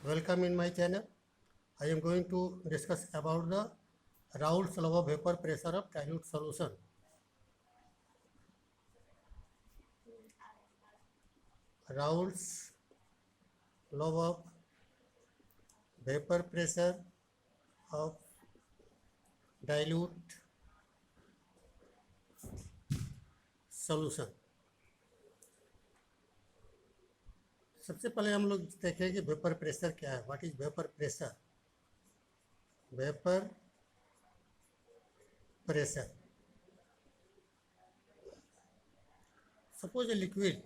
Welcome in my channel. I am going to discuss about the Raoult's law of vapor pressure of dilute solution. Raoult's law of vapor pressure of dilute solution. सबसे पहले हम लोग देखें कि vapour pressure क्या है. What is vapour pressure? Vapour pressure, suppose a liquid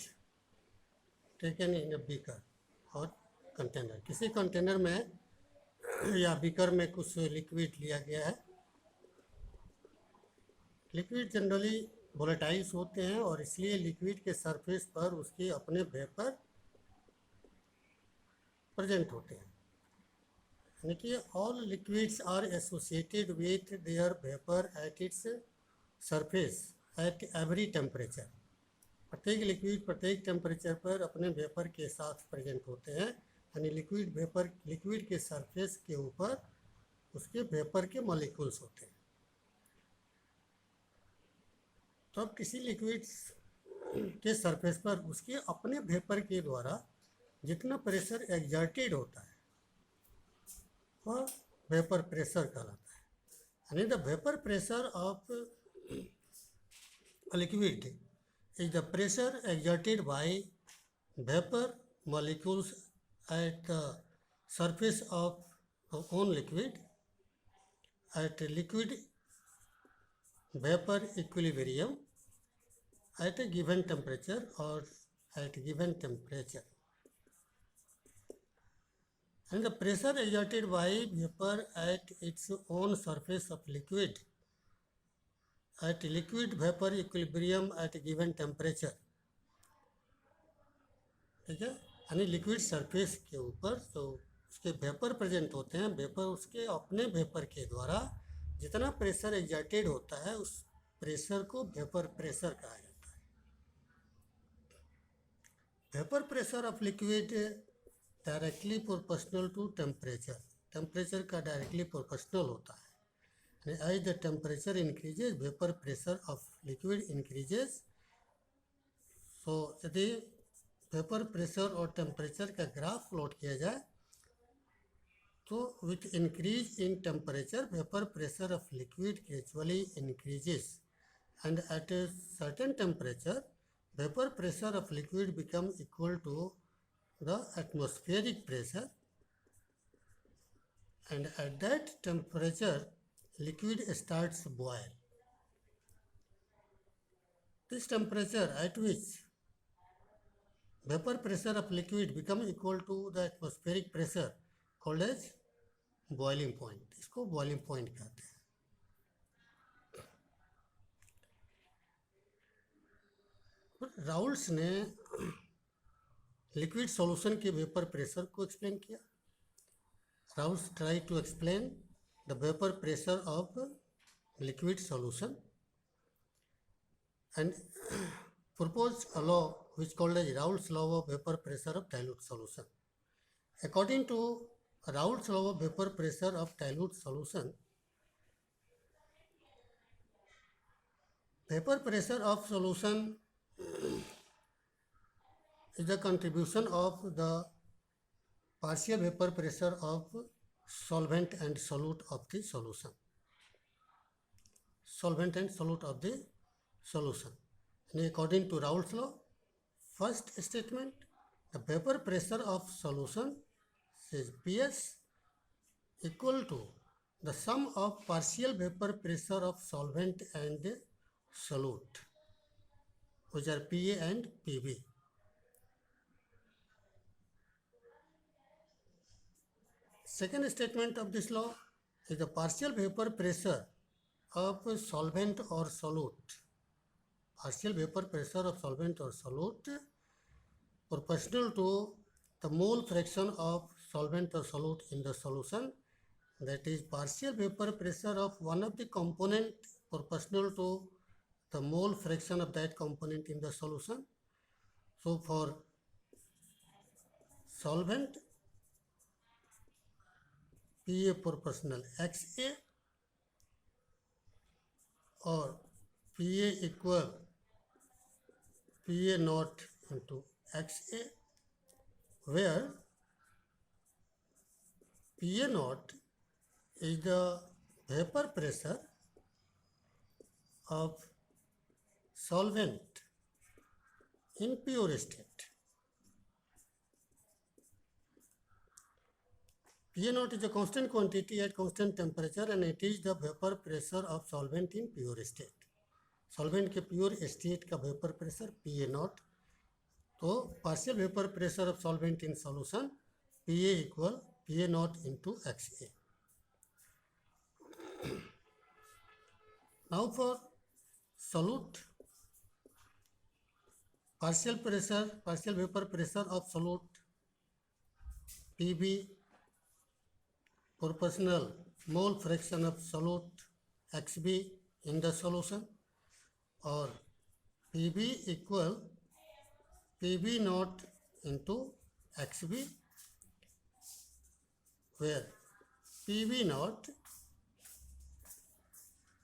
taken in a beaker और container. किसी कंटेनर में या बीकर में कुछ लिक्विड लिया गया है. लिक्विड जनरली वोलेटाइल्स होते हैं और इसलिए लिक्विड के सरफेस पर उसके अपने वेपर प्रेजेंट होते हैं. यानी कि all liquids are associated with their vapour at its surface at every temperature. प्रत्येक लिक्विड प्रत्येक टेम्परेचर पर अपने वेपर के साथ प्रेजेंट होते हैं. यानी लिक्विड के सरफेस के ऊपर उसके वेपर के मॉलिक्यूल्स होते हैं. तो अब किसी लिक्विड के सरफेस पर उसके अपने वेपर के द्वारा जितना प्रेशर एग्जर्टेड होता है वह वेपर प्रेशर कहलाता है. यानी the vapour pressure of liquid is the pressure exerted by vapour molecules at the surface of own liquid at liquid vapor equilibrium at a given temperature or at given temperature. And the pressure exerted by vapor at its own surface of liquid at liquid vapor equilibrium at a given temperature. ठीक है. यानी liquid surface के ऊपर जो उसके vapour present होते हैं, vapour उसके अपने वेपर के द्वारा जितना प्रेशर एग्जर्टेड होता है उस प्रेशर को वेपर प्रेशर कहा जाता है. Vapour pressure of liquid directly proportional to temperature. Temperature का डायरेक्टली प्रोपोर्शनल होता है. As the temperature increases vapour pressure of liquid increases. So यदि वेपर प्रेशर और टेम्परेचर का ग्राफ प्लॉट किया जाए तो with increase in temperature vapour pressure of liquid gradually increases and at a certain temperature vapour pressure of liquid become equal to the atmospheric pressure and at that temperature liquid starts boil. This temperature at which vapor pressure of liquid become equal to the atmospheric pressure called as boiling point. इसको boiling point कहते हैं. Raoult's ने liquid solution के vapour pressure को explain किया. Raoult's try to explain the vapour pressure of liquid solution and proposed a law which called as Raoult's law of vapor pressure of dilute solution. According to Raoult's law of vapor pressure of dilute solution, vapor pressure of solution is the contribution of the partial vapor pressure of solvent and solute of the solution. Solvent and solute of the solution. And according to Raoult's law, first statement, the vapor pressure of solution is PS equal to the sum of partial vapor pressure of solvent and solute, which are PA and PB. Second statement of this law is the partial vapor pressure of solvent or solute. Partial vapor pressure of solvent or solute proportional to the mole fraction of solvent or solute in the solution. That is partial vapor pressure of one of the component proportional to the mole fraction of that component in the solution. So for solvent PA proportional XA और PA equal PA not into XA, where PA naught is the vapor pressure of solvent in pure state. PA naught is a constant quantity at constant temperature and it is the vapor pressure of solvent in pure state. Solvent के pure state का vapor pressure PA naught. तो partial vapor pressure of solvent in solution PA equal PA naught into XA. Now for solute, partial vapor pressure of solute PB proportional mole fraction of solute XB in the solution, और PB equal PB naught into XB, where PB naught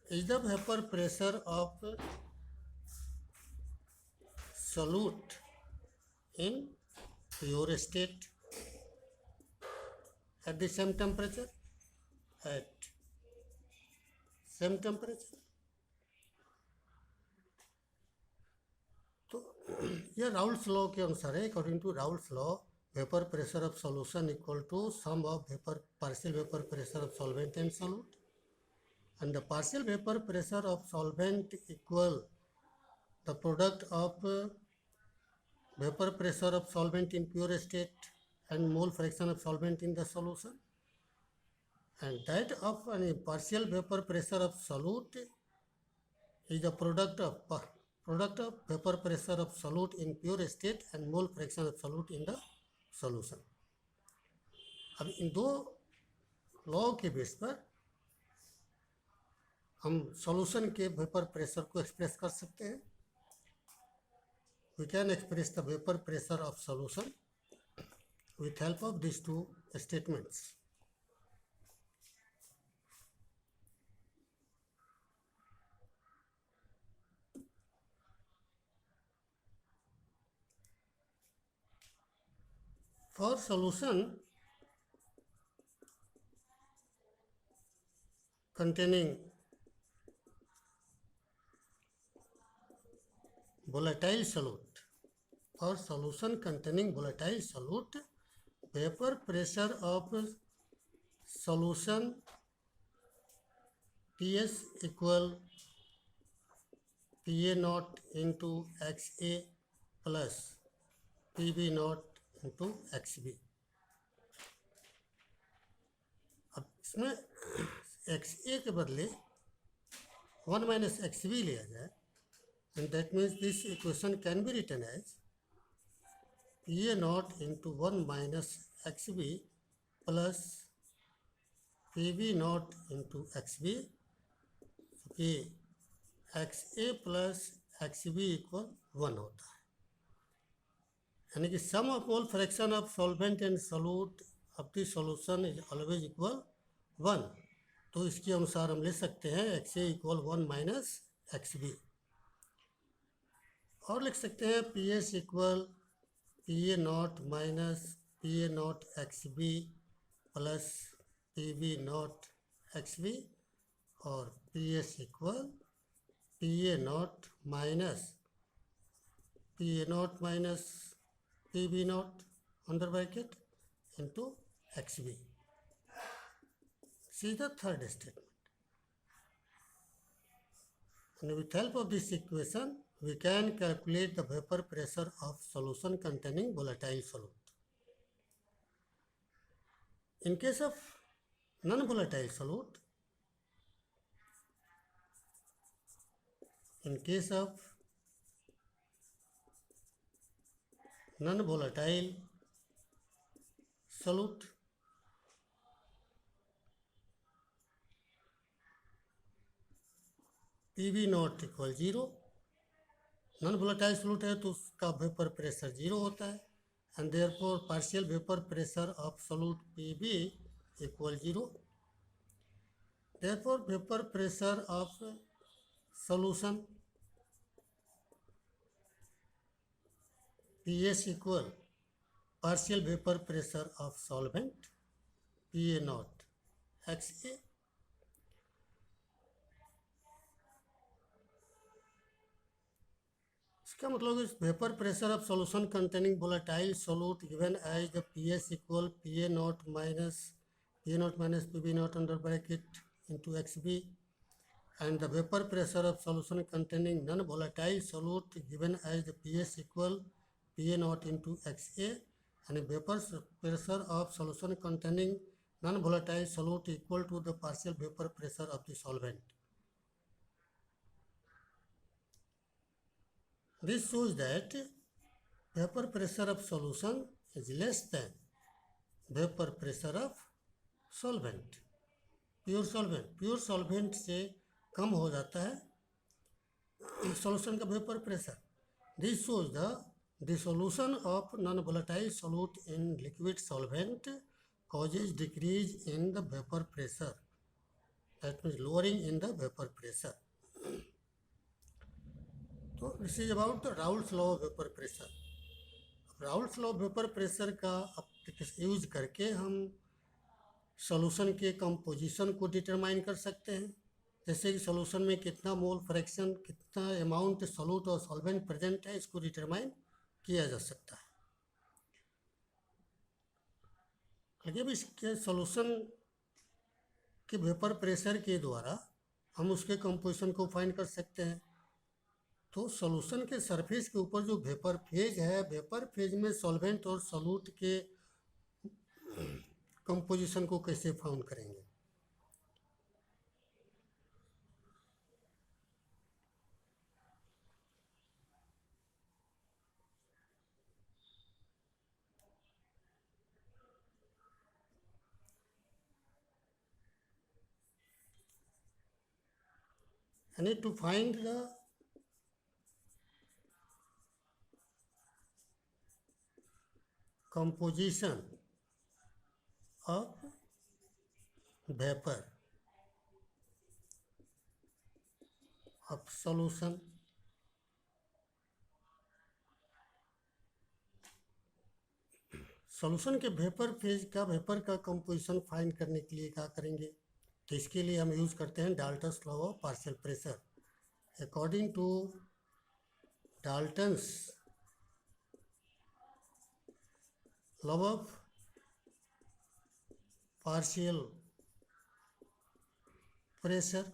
is the vapor pressure of solute in pure state at the same temperature, तो यह Raoult's law के अनुसार है. According to Raoult's law, vapour pressure of solution equal to sum of partial vapour pressure of solvent and solute, and the partial vapor pressure of solvent equal the product of vapor pressure of solvent in pure state and mole fraction of solvent in the solution, and that of partial vapor pressure of solute is the product of vapor pressure of solute in pure state and mole fraction of solute in the solution. अब इन दो law के base पर हम solution के vapour pressure को express कर सकते हैं. We can express the vapor pressure of solution with help of these two statements. For solution containing volatile solute, for solution containing volatile solute, vapor pressure of solution PS equal PA naught into XA plus PB naught into XB. अब इसमें XA के बदले 1 minus XB लिया जाए, and that means this equation can be written as PA naught into 1 minus XB plus PB naught into XB, कि XA plus XB equal 1 होता है. यानी कि sum of mole fraction of solvent and solute of the solution is always equal 1. तो इसके अनुसार हम ले सकते हैं XA equal 1 minus XB, और लिख सकते हैं PS equal PA naught minus PA not XB plus PB not XB, और PS equal PA naught minus PB naught under bracket into XB. See the third statement. And with help of this equation, we can calculate the vapor pressure of solution containing volatile solute. In case of non-volatile solute, PB not equal 0. Non volatile solute है तो उसका vapour pressure 0 होता है, and therefore partial vapour pressure of solute PB equal 0. Therefore, vapor pressure of solution PS equal partial vapor pressure of solvent PA naught XA. इसका मतलब इस vapour pressure of solution containing volatile solute given as the PS equal PA naught minus PB naught under bracket into XB and the vapor pressure of solution containing non-volatile solute given as the PS equal PA naught into XA and vapor pressure of solution containing non-volatile solute equal to the partial vapor pressure of the solvent. This shows that vapor pressure of solution is less than vapor pressure of solvent. Pure solvent से कम हो जाता है solution का vapour pressure. This shows the dissolution of non volatile solute in liquid solvent causes decrease in the vapor pressure, that means lowering in the vapor pressure. तो this is about the Raoult's law of vapour pressure. Raoult's law of vapour pressure का use करके हम solution के composition को determine कर सकते हैं. जैसे कि सॉल्यूशन में कितना मोल फ्रैक्शन, कितना अमाउंट सॉल्यूट और सॉल्वेंट प्रेजेंट है, इसको डिटरमाइन किया जा सकता है. आगे भी इसके सॉल्यूशन के वेपर प्रेशर के द्वारा हम उसके कंपोजिशन को फाइंड कर सकते हैं. तो सॉल्यूशन के सरफेस के ऊपर जो वेपर फेज है, वेपर फेज में सॉल्वेंट और सॉल्यूट के कंपोजिशन को कैसे फाउंड करेंगे. I need to find the composition of vapor of solution solution के वेपर फेज का वेपर का कंपोजिशन फाइंड करने के लिए क्या करेंगे. तो इसके लिए हम यूज़ करते हैं Dalton's law of partial pressure. According to Dalton's law of partial pressure,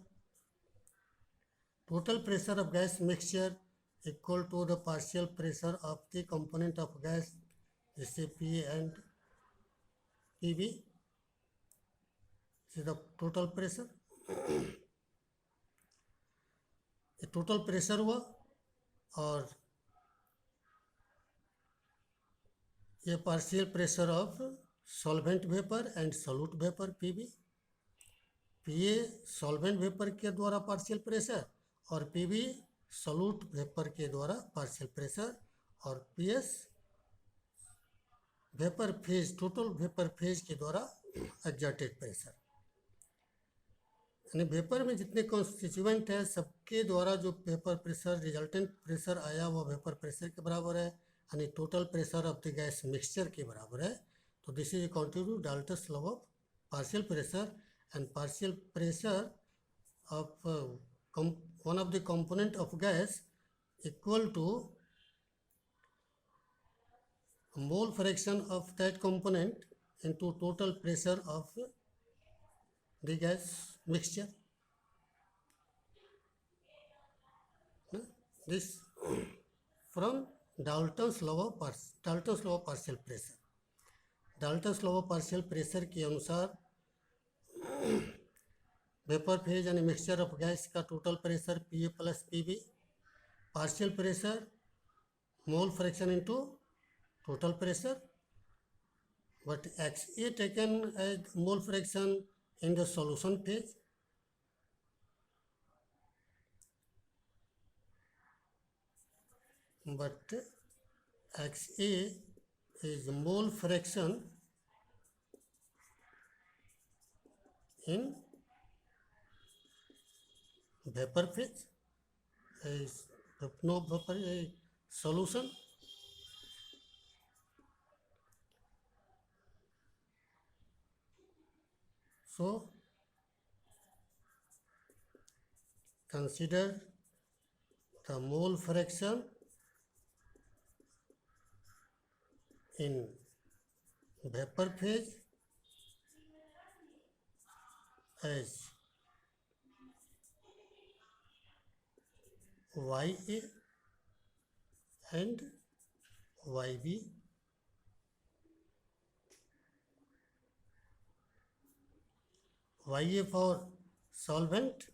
total pressure of gas mixture equal to the partial pressure of the component of gas, जैसे P and PB. This is the total pressure. ये total pressure हुआ और ये partial pressure of solvent vapour and solute vapour PB. PA solvent vapour के द्वारा partial pressure और PB solute vapour के द्वारा पार्शियल प्रेशर और PS vapour phase total vapour phase के द्वारा एक्सर्टेड प्रेशर. यानी वेपर में जितने कॉन्स्टिट्यूएंट है सबके द्वारा जो वेपर प्रेशर रिजल्टेंट प्रेशर आया वो वेपर प्रेशर के बराबर है, यानी total pressure of the gas mixture के बराबर है. तो this is according to Dalton's law of partial pressure and partial pressure of one of the component of gas equal to mole fraction of that component into total pressure of the gas mixture. This from Dalton's law of partial pressure. Dalton's law of partial pressure के अनुसार vapour phase यानी mixture of gas का total pressure PA plus PB, partial pressure mole fraction into total pressure, but XA taken as mole fraction in the solution phase. But XA is mole fraction in vapor phase, no vapor solution. So consider the mole fraction in vapor phase as YA and YB. YA for solvent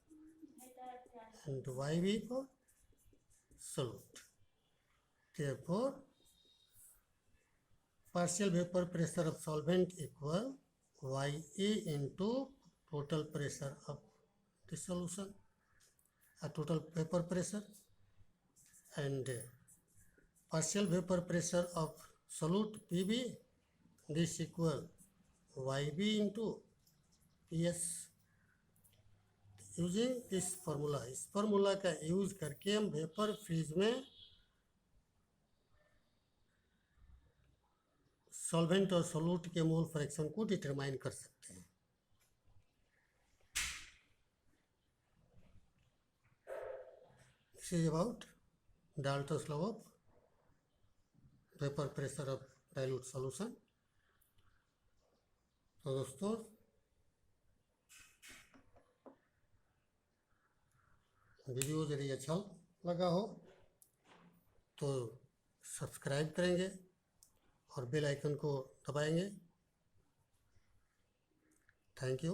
and YB for solute. Therefore, partial vapor pressure of solvent equal YA into total pressure of the solution, total vapor pressure, and partial vapor pressure of solute PB, this equal YB into PS. Using इस formula का use करके हम vapour phase में solvent और solute के mole fraction को determine कर सकते हैं. This is about Dalton's law of vapour pressure of dilute solution. तो दोस्तों, वीडियो यदि अच्छा लगा हो तो सब्सक्राइब करेंगे और बेल आइकन को दबाएंगे. Thank you.